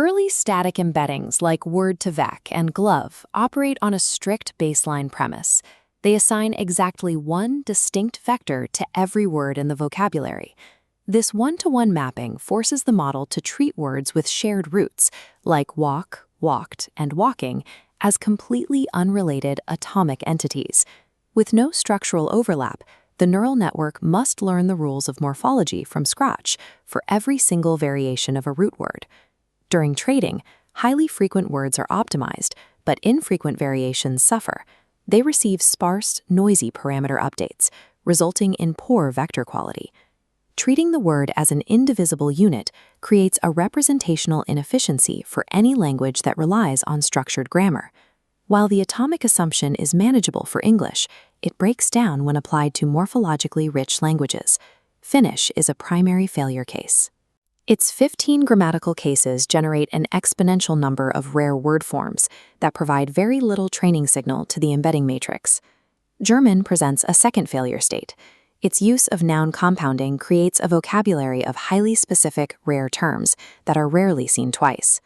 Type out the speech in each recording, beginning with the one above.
Early static embeddings like word-to-vec and glove operate on a strict baseline premise. They assign exactly one distinct vector to every word in the vocabulary. This one-to-one mapping forces the model to treat words with shared roots, like walk, walked, and walking, as completely unrelated atomic entities. With no structural overlap, the neural network must learn the rules of morphology from scratch for every single variation of a root word. During trading, highly frequent words are optimized, but infrequent variations suffer. They receive sparse, noisy parameter updates, resulting in poor vector quality. Treating the word as an indivisible unit creates a representational inefficiency for any language that relies on structured grammar. While the atomic assumption is manageable for English, it breaks down when applied to morphologically rich languages. Finnish is a primary failure case. Its 15 grammatical cases generate an exponential number of rare word forms that provide very little training signal to the embedding matrix. German presents a second failure state. Its use of noun compounding creates a vocabulary of highly specific, rare terms that are rarely seen twice.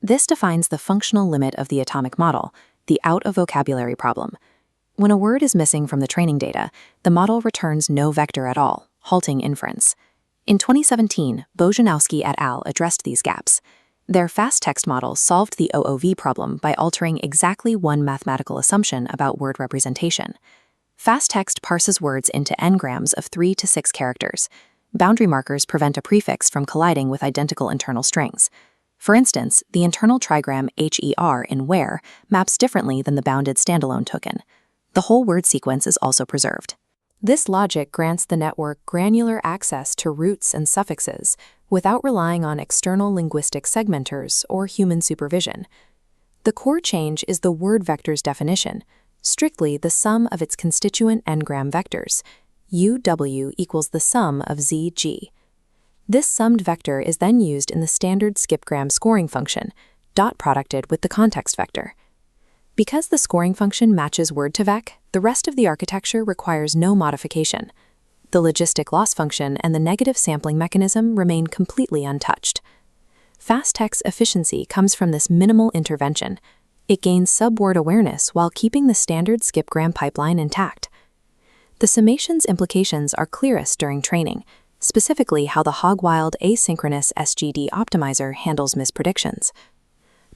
This defines the functional limit of the atomic model, the out-of-vocabulary problem. When a word is missing from the training data, the model returns no vector at all, halting inference. In 2017, Bojanowski et al. Addressed these gaps. Their fastText model solved the OOV problem by altering exactly one mathematical assumption about word representation. fastText parses words into n-grams of 3 to 6 characters. Boundary markers prevent a prefix from colliding with identical internal strings. For instance, the internal trigram HER in where maps differently than the bounded standalone token. The whole word sequence is also preserved. This logic grants the network granular access to roots and suffixes without relying on external linguistic segmenters or human supervision. The core change is the word vector's definition, strictly the sum of its constituent n-gram vectors. UW equals the sum of ZG. This summed vector is then used in the standard skipgram scoring function, dot producted with the context vector. Because the scoring function matches word-to-vec, the rest of the architecture requires no modification. The logistic loss function and the negative sampling mechanism remain completely untouched. fastText efficiency comes from this minimal intervention. It gains subword awareness while keeping the standard skipgram pipeline intact. The summation's implications are clearest during training, specifically how the hog-wild asynchronous SGD optimizer handles mispredictions.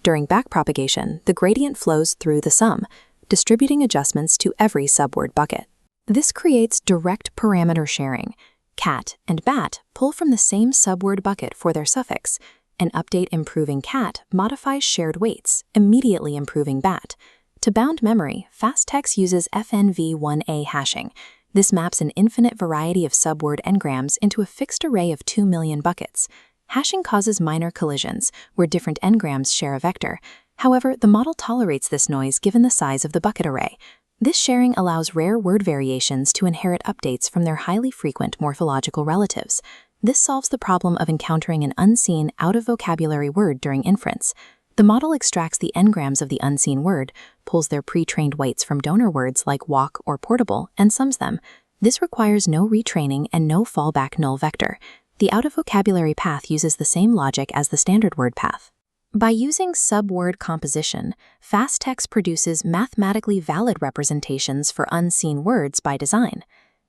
During backpropagation, the gradient flows through the sum, distributing adjustments to every subword bucket. This creates direct parameter sharing. Cat and bat pull from the same subword bucket for their suffix. An update improving cat modifies shared weights, immediately improving bat. To bound memory, fastText uses FNV1A hashing. This maps an infinite variety of subword n-grams into a fixed array of 2 million buckets. Hashing causes minor collisions, where different n-grams share a vector. However, the model tolerates this noise given the size of the bucket array. This sharing allows rare word variations to inherit updates from their highly frequent morphological relatives. This solves the problem of encountering an unseen, out-of-vocabulary word during inference. The model extracts the n-grams of the unseen word, pulls their pre-trained weights from donor words like walk or portable, and sums them. This requires no retraining and no fallback null vector. The out-of-vocabulary path uses the same logic as the standard word path. By using subword composition, fastText produces mathematically valid representations for unseen words by design.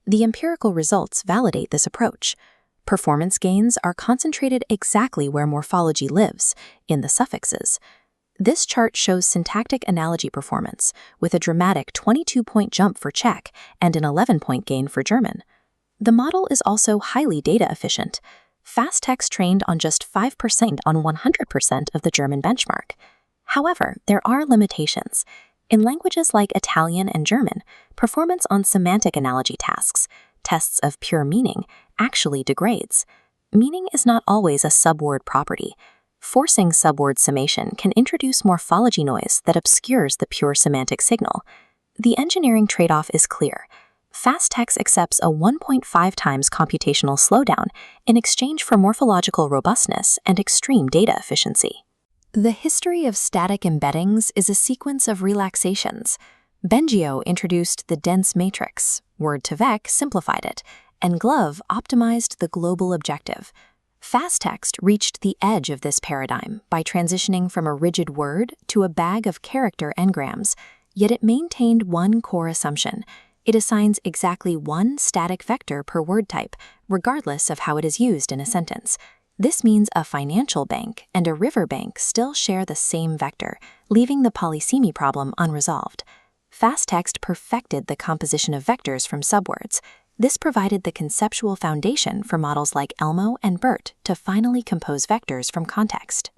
The empirical results validate this approach. Performance gains are concentrated exactly where morphology lives, in the suffixes. This chart shows syntactic analogy performance, with a dramatic 22-point jump for Czech and an 11-point gain for German. The model is also highly data efficient. fastText trained on just 5% on 100% of the German benchmark. However, there are limitations. In languages like Italian and German, performance on semantic analogy tasks, tests of pure meaning, actually degrades. Meaning is not always a subword property. Forcing subword summation can introduce morphology noise that obscures the pure semantic signal. The engineering trade-off is clear. fastText accepts a 1.5 times computational slowdown in exchange for morphological robustness and extreme data efficiency. The history of static embeddings is a sequence of relaxations. Bengio introduced the dense matrix, word-to-vec simplified it, and Glove optimized the global objective. fastText reached the edge of this paradigm by transitioning from a rigid word to a bag of character engrams, yet it maintained one core assumption. It assigns exactly one static vector per word type, regardless of how it is used in a sentence. This means a financial bank and a river bank still share the same vector, leaving the polysemy problem unresolved. fastText perfected the composition of vectors from subwords. This provided the conceptual foundation for models like Elmo and BERT to finally compose vectors from context.